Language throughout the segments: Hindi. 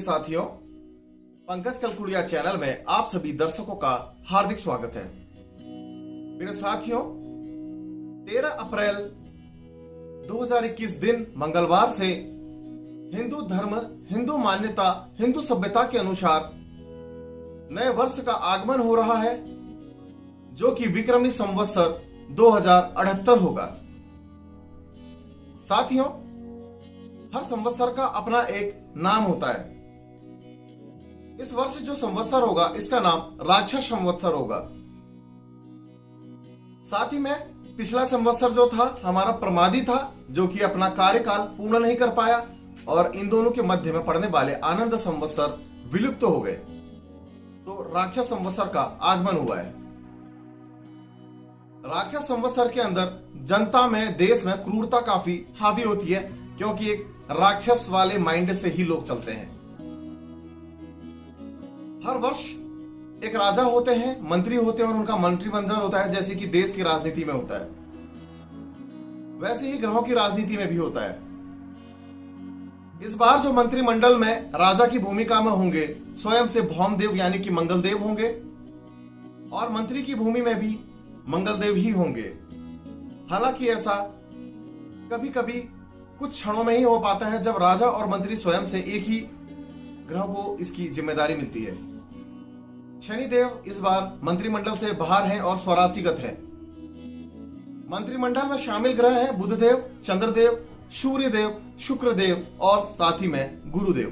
साथियों, पंकज कलकुड़िया चैनल में आप सभी दर्शकों का हार्दिक स्वागत है। मेरे साथियों, 13 अप्रैल 2021 दिन मंगलवार से हिंदू धर्म, हिंदू मान्यता, हिंदू सभ्यता के अनुसार नए वर्ष का आगमन हो रहा है, जो कि विक्रमी संवत्सर 2078 होगा। साथियों, हर संवत्सर का अपना एक नाम होता है। इस वर्ष जो संवत्सर होगा, इसका नाम राक्षस संवत्सर होगा। साथ ही में पिछला संवत्सर जो था हमारा प्रमादी था, जो कि अपना कार्यकाल पूर्ण नहीं कर पाया, और इन दोनों के मध्य में पड़ने वाले आनंद संवत्सर विलुप्त हो गए। तो राक्षस संवत्सर का आगमन हुआ है। राक्षस संवत्सर के अंदर जनता में, देश में क्रूरता काफी हावी होती है, क्योंकि एक राक्षस वाले माइंड से ही लोग चलते हैं। हर वर्ष एक राजा होते हैं, मंत्री होते हैं और उनका मंत्रिमंडल होता है, जैसे कि देश की राजनीति में होता है, वैसे ही ग्रहों की राजनीति में भी होता है। इस बार जो मंत्रिमंडल में राजा की भूमिका में होंगे, स्वयं से भौमदेव यानी कि मंगलदेव होंगे, और मंत्री की भूमि में भी मंगलदेव ही होंगे। हालांकि ऐसा कभी कभी कुछ क्षणों में ही हो पाता है, जब राजा और मंत्री स्वयं से एक ही ग्रह को इसकी जिम्मेदारी मिलती है। शनिदेव इस बार मंत्रिमंडल से बाहर हैं और स्वराशिगत है। मंत्रिमंडल में शामिल ग्रह हैं बुधदेव, चंद्रदेव, सूर्यदेव, शुक्रदेव और साथ ही में गुरुदेव।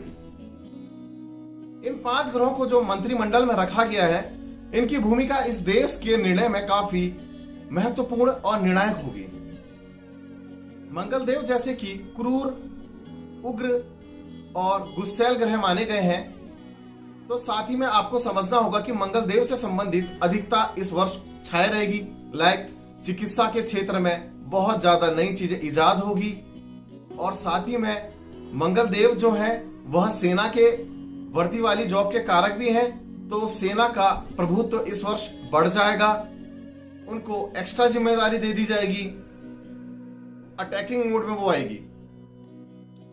इन 5 ग्रहों को जो मंत्रिमंडल में रखा गया है, इनकी भूमिका इस देश के निर्णय में काफी महत्वपूर्ण और निर्णायक होगी। मंगलदेव जैसे कि क्रूर, उग्र और गुस्सैल ग्रह माने गए हैं, तो साथ ही में आपको समझना होगा कि मंगलदेव से संबंधित अधिकता इस वर्ष छाए रहेगी। लाइक चिकित्सा के क्षेत्र में बहुत ज्यादा नई चीजें इजाद होगी, और साथ ही में मंगलदेव जो है वह सेना के वर्दी वाली जॉब के कारक भी हैं, तो सेना का प्रभुत्व इस वर्ष बढ़ जाएगा। उनको एक्स्ट्रा जिम्मेदारी दे दी जाएगी, अटैकिंग मोड में वो आएगी।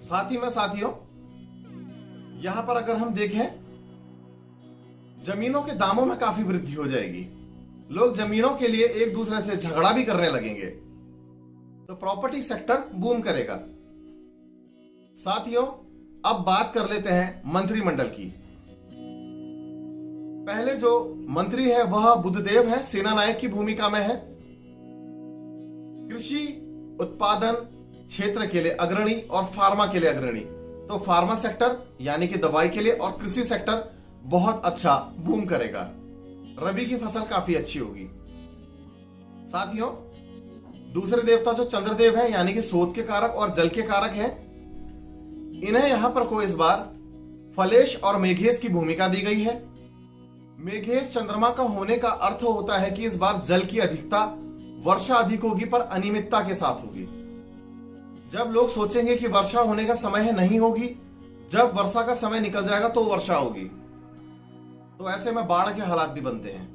साथ ही में साथियों, यहां पर अगर हम देखें, जमीनों के दामों में काफी वृद्धि हो जाएगी। लोग जमीनों के लिए एक दूसरे से झगड़ा भी करने लगेंगे, तो प्रॉपर्टी सेक्टर बूम करेगा। साथियों, अब बात कर लेते हैं मंत्रिमंडल की। पहले जो मंत्री है वह बुधदेव है, सेना नायक की भूमिका में है। कृषि उत्पादन क्षेत्र के लिए अग्रणी और फार्मा के लिए अग्रणी। तो फार्मा सेक्टर यानी कि दवाई के लिए और कृषि सेक्टर बहुत अच्छा बूम करेगा। रबी की फसल काफी अच्छी होगी। साथियों, दूसरे देवता जो चंद्रदेव है, यानी कि शोध के कारक और जल के कारक हैं, इन्हें यहां पर को इस बार फलेश और मेघेश की भूमिका दी गई है। मेघेश चंद्रमा का होने का अर्थ होता है कि इस बार जल की अधिकता, वर्षा अधिक होगी पर अनियमितता के साथ होगी। जब लोग सोचेंगे कि वर्षा होने का समय है, नहीं होगी। जब वर्षा का समय निकल जाएगा तो वर्षा होगी। तो ऐसे में बाढ़ के हालात भी बनते हैं।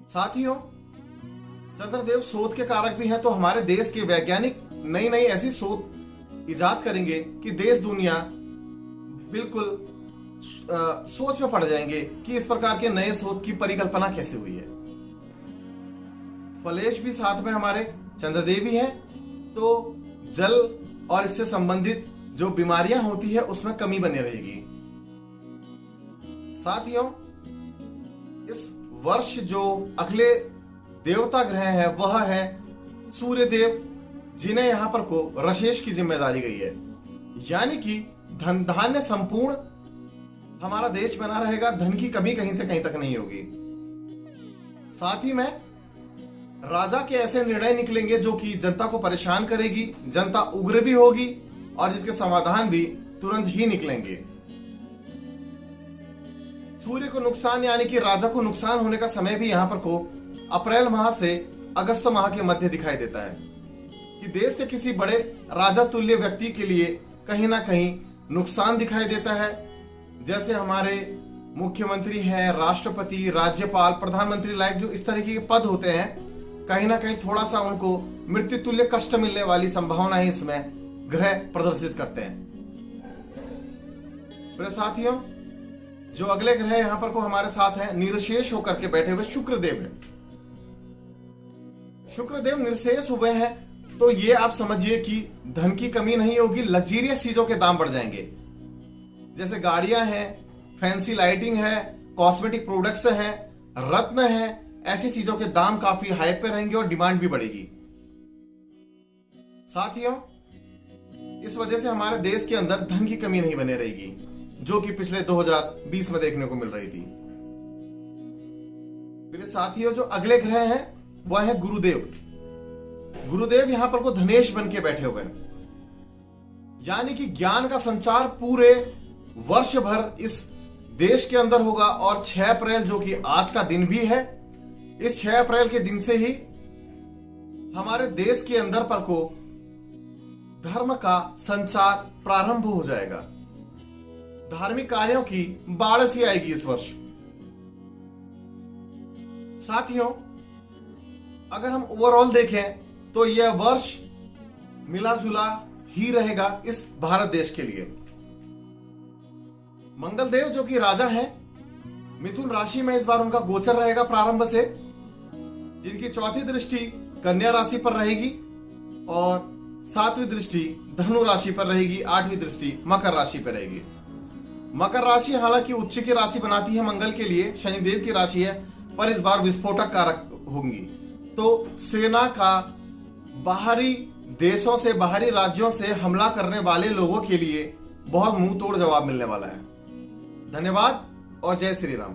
साथियों, चंद्रदेव शोध के कारक भी हैं, तो हमारे देश के वैज्ञानिक नई नई ऐसी शोध इजाद करेंगे कि देश दुनिया बिल्कुल सोच में पड़ जाएंगे कि इस प्रकार के नए शोध की परिकल्पना कैसे हुई है। फलेश भी साथ में हमारे चंद्रदेव ही है, तो जल और इससे संबंधित जो बीमारियां होती है उसमें कमी बनी रहेगी। साथियों, इस वर्ष जो अगले देवता ग्रह है वह है सूर्यदेव, जिन्हें यहां पर को रशेष की जिम्मेदारी गई है। यानी कि धन धान्य संपूर्ण हमारा देश बना रहेगा, धन की कमी कहीं से कहीं तक नहीं होगी। साथ ही में राजा के ऐसे निर्णय निकलेंगे जो कि जनता को परेशान करेगी, जनता उग्र भी होगी और जिसके समाधान भी तुरंत ही निकलेंगे। सूर्य को नुकसान यानी कि राजा को नुकसान होने का समय भी यहां पर को अप्रैल माह से अगस्त माह के मध्य दिखाई देता है, कि देश के किसी बड़े राजा तुल्य व्यक्ति के लिए कहीं ना कहीं नुकसान दिखाई देता है। जैसे हमारे मुख्यमंत्री हैं, राष्ट्रपति, राज्यपाल, प्रधानमंत्री लायक जो इस तरह के पद होते हैं, कहीं ना कहीं थोड़ा सा उनको मृत्यु तुल्य कष्ट मिलने वाली संभावनाएं इसमें ग्रह प्रदर्शित करते हैं। प्रिय साथियों, जो अगले ग्रह यहां पर को हमारे साथ है, निर्शेष होकर के बैठे हुए शुक्रदेव है। शुक्रदेव निर्शेष हुए हैं तो ये आप समझिए कि धन की कमी नहीं होगी, लग्जरियस चीजों के दाम बढ़ जाएंगे। जैसे गाड़ियां हैं, फैंसी लाइटिंग है, कॉस्मेटिक प्रोडक्ट्स हैं, रत्न है, ऐसी चीजों के दाम काफी हाई पे रहेंगे और डिमांड भी बढ़ेगी। साथियों, इस वजह से हमारे देश के अंदर धन की कमी नहीं बने रहेगी, जो कि पिछले 2020 में देखने को मिल रही थी। मेरे साथियों, जो अगले ग्रह हैं वह है गुरुदेव। गुरुदेव यहां पर को धनेश बन के बैठे हुए हैं, यानी कि ज्ञान का संचार पूरे वर्ष भर इस देश के अंदर होगा। और 6 अप्रैल जो कि आज का दिन भी है, इस 6 अप्रैल के दिन से ही हमारे देश के अंदर पर को धर्म का संचार प्रारंभ हो जाएगा। धार्मिक कार्यों की बाढ़ सी आएगी इस वर्ष। साथियों, अगर हम ओवरऑल देखें तो यह वर्ष मिला जुला ही रहेगा इस भारत देश के लिए। मंगल देव जो कि राजा हैं, मिथुन राशि में इस बार उनका गोचर रहेगा प्रारंभ से, जिनकी चौथी दृष्टि कन्या राशि पर रहेगी और 7वीं दृष्टि धनु राशि पर रहेगी, 8वीं दृष्टि मकर राशि पर रहेगी। मकर राशि हालांकि उच्च की राशि बनाती है मंगल के लिए, शनिदेव की राशि है, पर इस बार विस्फोटक कारक होंगी। तो सेना का बाहरी देशों से, बाहरी राज्यों से हमला करने वाले लोगों के लिए बहुत मुंह तोड़ जवाब मिलने वाला है। धन्यवाद और जय श्री राम।